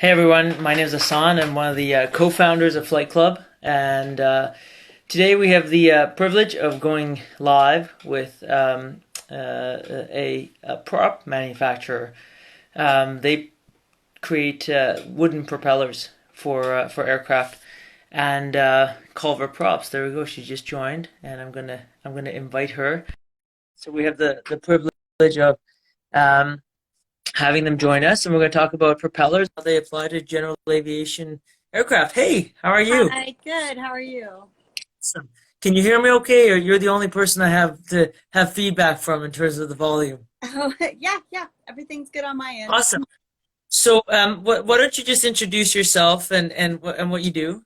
Hey everyone, my name is Hassan. I'm one of the co-founders of Flight Club, and today we have the privilege of going live with a prop manufacturer. They create wooden propellers for aircraft and Culver props. There we go. She just joined, and I'm gonna invite her. So we have the privilege of um, having them join us, and we're going to talk about propellers, how they apply to general aviation aircraft. Hey, how are you? Hi, good. How are you? Awesome. Can you hear me okay, or you're the only person I have to have feedback from in terms of the volume? Oh, yeah. Everything's good on my end. Awesome. So, why don't you just introduce yourself and what you do?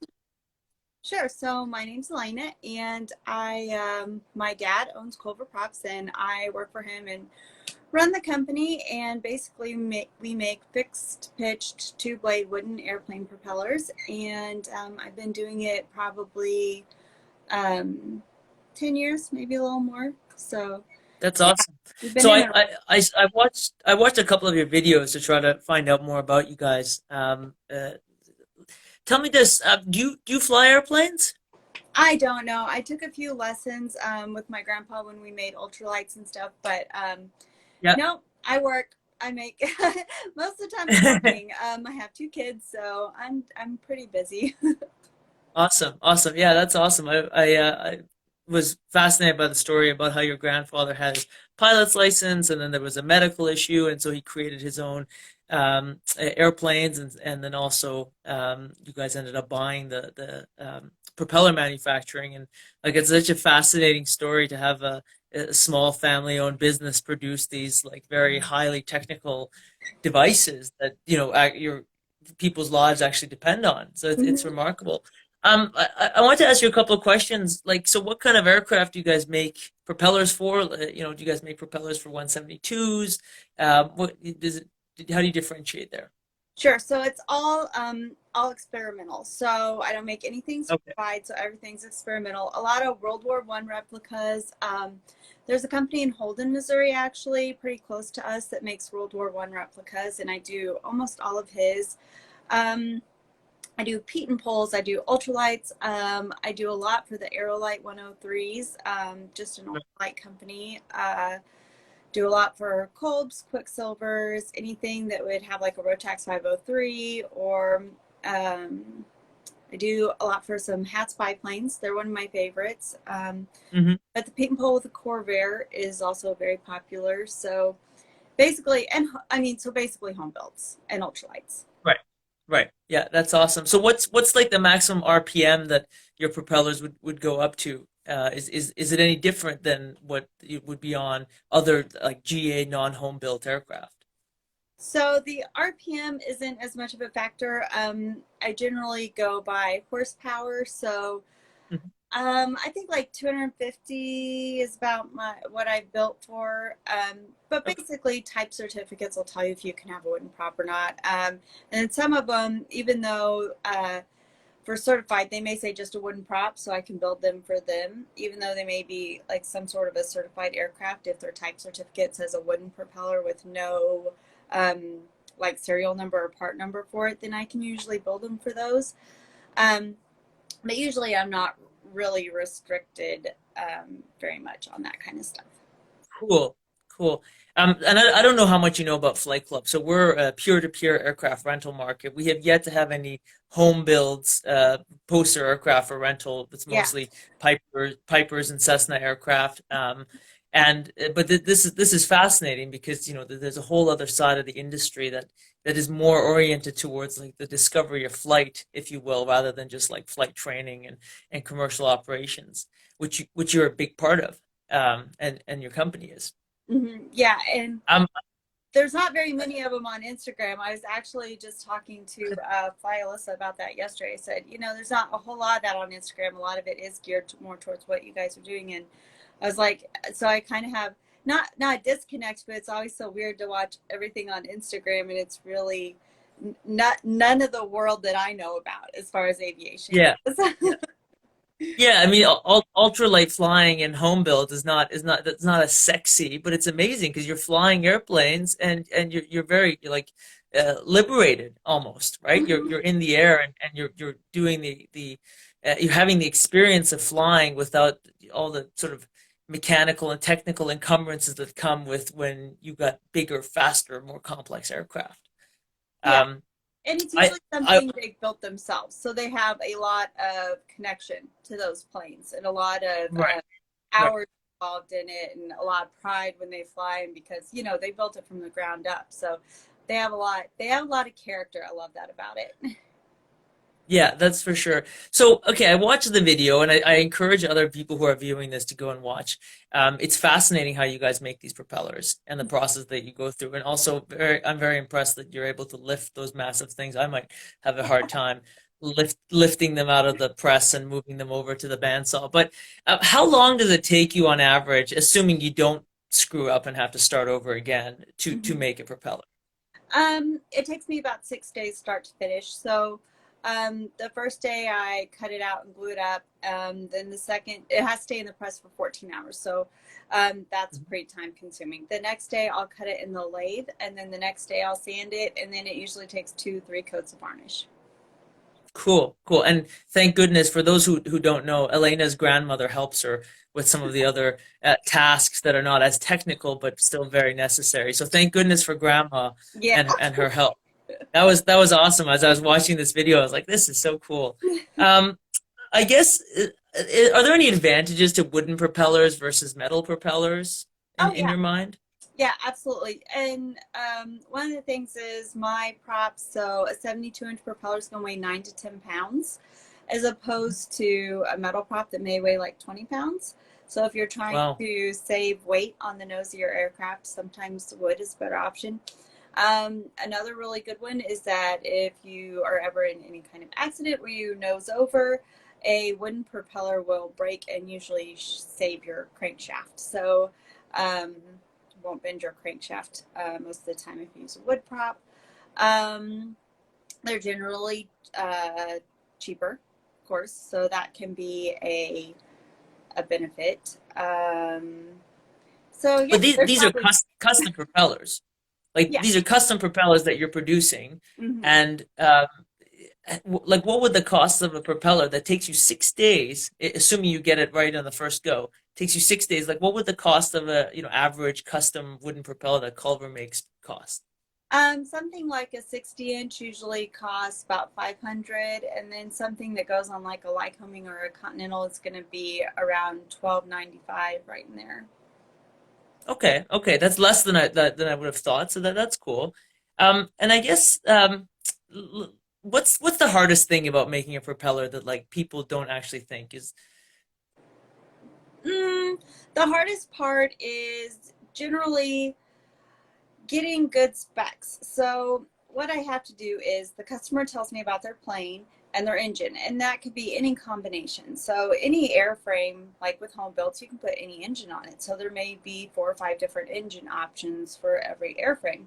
Sure. So my name's Elena, and my dad owns Culver Props, and I work for him and run the company. And basically, we make fixed pitched two blade wooden airplane propellers, and I've been doing it probably 10 years, maybe a little more. So That's yeah, awesome. we've been So in it. I watched a couple of your videos to try to find out more about you guys. Tell me this: do you fly airplanes? I don't know. I took a few lessons with my grandpa when we made ultralights and stuff, but Yeah. no, I work. I make most of the time I'm working. I have two kids, so I'm pretty busy. Awesome, awesome. Yeah, that's awesome. I was fascinated by the story about how your grandfather had his pilot's license, and then there was a medical issue, and so he created his own airplanes, and then also you guys ended up buying the propeller manufacturing, and like it's such a fascinating story to have a small family-owned business produce these like very highly technical devices that your people's lives actually depend on. So it's Mhm. remarkable. I want to ask you a couple of questions. Like, so what kind of aircraft do you guys make propellers for? Do you guys make propellers for 172s? What does it? How do you differentiate there? Sure. So it's all experimental. So I don't make anything Okay. certified. So everything's experimental. A lot of World War I replicas. There's a company in Holden, Missouri, actually pretty close to us that makes World War I replicas, and I do almost all of his. Um, I do Pete and Poles. I do ultralights. I do a lot for the Aerolite 103s, just an ultralight company. Do a lot for Kolb's, Quicksilvers, anything that would have like a Rotax 503, or um, I do a lot for some Hats biplanes. They're one of my favorites. Hmm. But the Pete and Pole with the Corvair is also very popular. So basically, and I mean, so basically home builds and ultralights. Right. Right. Yeah, that's awesome. So what's like the maximum RPM that your propellers would go up to? Is it any different than what it would be on other like GA non-home built aircraft? So the RPM isn't as much of a factor. I generally go by horsepower. So Mhm. I think like 250 is about what I built for. But Okay. basically, type certificates will tell you if you can have a wooden prop or not. And some of them, even though for certified, they may say just a wooden prop, so I can build them for them, even though they may be like some sort of a certified aircraft. If their type certificate says a wooden propeller with no um, like serial number or part number for it, then I can usually build them for those. Um, but usually I'm not really restricted very much on that kind of stuff. Cool, cool. And I don't know how much you know about Flight Club. So we're a peer-to-peer aircraft rental market. We have yet to have any home builds, poster aircraft for rental. It's Yeah. mostly Pipers and Cessna aircraft. But this is fascinating because there's a whole other side of the industry that is more oriented towards like the discovery of flight, if you will, rather than just like flight training and commercial operations, which you're a big part of, and your company is. Yeah. And Um, there's not very many of them on Instagram. I was actually just talking to Fly Alyssa about that yesterday. I said, there's not a whole lot of that on Instagram. A lot of it is geared more towards what you guys are doing. And I was like, so I kind of have not a disconnect, but it's always so weird to watch everything on Instagram, and it's really not none of the world that I know about as far as aviation yeah, goes. yeah, yeah. I mean, ultralight flying and home builds is not that's not as sexy, but it's amazing because you're flying airplanes and you're very you're like liberated almost, right? Mhm. You're in the air, and you're doing you're having the experience of flying without all the sort of mechanical and technical encumbrances that come with when you got bigger, faster, more complex aircraft. Yeah. Um, And it's I usually I something they've built themselves. So they have a lot of connection to those planes and a lot of right, right. hours involved in it and a lot of pride when they fly them because, they built it from the ground up. So they have a lot of character. I love that about it. Yeah, that's for sure. So, okay, I watched the video, and I encourage other people who are viewing this to go and watch. It's fascinating how you guys make these propellers and the process that you go through. And also, I'm very impressed that you're able to lift those massive things. I might have a hard time lifting them out of the press and moving them over to the bandsaw. But how long does it take you on average, assuming you don't screw up and have to start over again, to Mhm. make a propeller? It takes me about 6 days start to finish. So, the first day I cut it out and glue it up. Then the second, it has to stay in the press for 14 hours. So, that's pretty time consuming. The next day I'll cut it in the lathe, and then the next day I'll sand it, and then it usually takes 2, 3 coats of varnish. Cool, cool. And thank goodness for those who don't know, Elena's grandmother helps her with some of the other tasks that are not as technical but still very necessary. So thank goodness for grandma Yeah. and her help. That was awesome. As I was watching this video, I was like, this is so cool. Um, I guess are there any advantages to wooden propellers versus metal propellers Oh in yeah. your mind? Yeah, absolutely. And one of the things is my props. So a 72-inch propeller is going to weigh 9 to 10 pounds, as opposed to a metal prop that may weigh like 20 pounds. So if you're trying Wow. to save weight on the nose of your aircraft, sometimes wood is a better option. Another really good one is that if you are ever in any kind of accident where you nose over, a wooden propeller will break and usually save your crankshaft. So, um, won't bend your crankshaft most of the time if you use a wood prop. Um, they're generally cheaper, of course, so that can be a benefit. So yeah, But there's these are probably custom propellers. Like yeah. these are custom propellers that you're producing, Mm-hmm. and like what would the cost of a propeller that takes you 6 days, assuming you get it right on the first go, takes you 6 days? Like what would the cost of a average custom wooden propeller that Culver makes cost? Something like a 60-inch usually costs about 500, and then something that goes on like a Lycoming or a Continental is going to be around 12.95 right in there. Okay, okay, that's less than I would have thought, so that's cool. And I guess what's the hardest thing about making a propeller that like people don't actually think is Mm, the hardest part is generally getting good specs. So what I have to do is the customer tells me about their plane and their engine, and that could be any combination. So any airframe, like with home builds, you can put any engine on it. So there may be 4 or 5 different engine options for every airframe.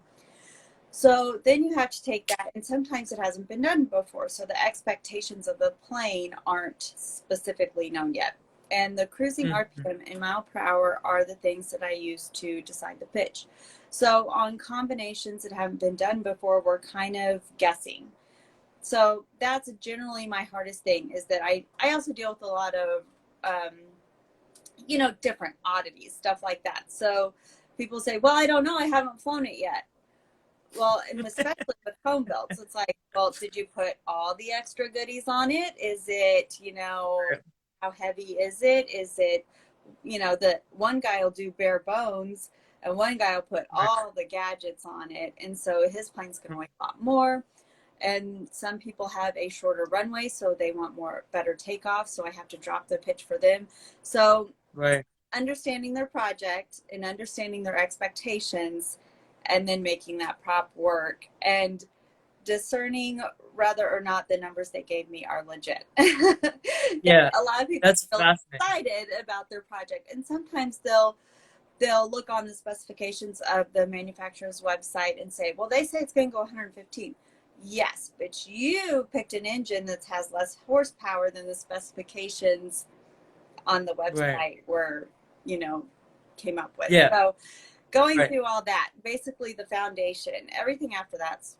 So then you have to take that, and sometimes it hasn't been done before. So the expectations of the plane aren't specifically known yet. And the cruising Mhm. RPM and mile per hour are the things that I use to decide the pitch. So on combinations that haven't been done before, we're kind of guessing. So that's generally my hardest thing is that I also deal with a lot of, um, different oddities, stuff like that. So people say, well, I don't know. I haven't flown it yet. Well, and especially with home builds, it's like, well, did you put all the extra goodies on it? Is it, how heavy is it? Is it, the one guy will do bare bones and one guy will put Right. all the gadgets on it. And so his plane's going to weigh a lot more. And some people have a shorter runway, so they want better takeoff. So I have to drop the pitch for them. So Right. understanding their project and understanding their expectations and then making that prop work and discerning whether or not the numbers they gave me are legit. Yeah, A lot of people that's are fascinating. excited about their project, and sometimes they'll look on the specifications of the manufacturer's website and say, well, they say it's going to go 115. Yes, but you picked an engine that has less horsepower than the specifications on the Right. website were, you know, came up with. Yeah. So going Right. through all that, basically the foundation, everything after that's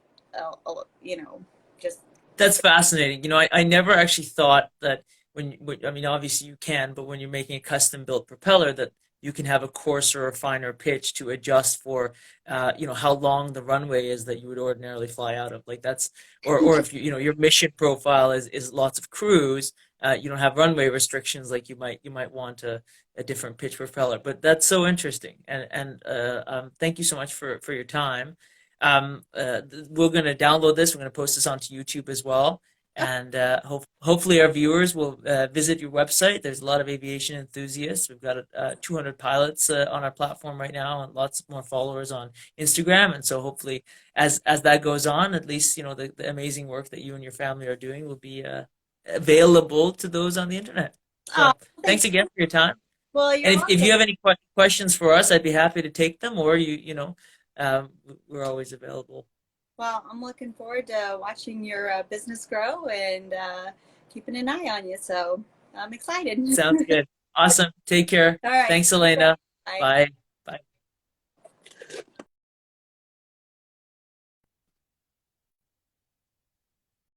you know, just That's fascinating. I never actually thought that I mean, obviously you can, but when you're making a custom built propeller, that you can have a coarser or finer pitch to adjust for, how long the runway is that you would ordinarily fly out of. Like that's, or if your mission profile is lots of crews, you don't have runway restrictions, like you might want a different pitch propeller. But that's so interesting, and thank you so much for your time. We're going to download this. We're going to post this onto YouTube as well. And hopefully our viewers will visit your website. There's a lot of aviation enthusiasts. We've got 200 pilots on our platform right now, and lots more followers on Instagram. And so hopefully, as that goes on, at least the amazing work that you and your family are doing will be available to those on the internet. oh, So thank thanks you. again for your time. Well, you're And if you welcome. have any questions for us, I'd be happy to take them, or um, we're always available. Well, I'm looking forward to watching your business grow and keeping an eye on you. So I'm excited. Sounds good. Awesome. Take care. All right. Thanks, Elena. Bye. Bye.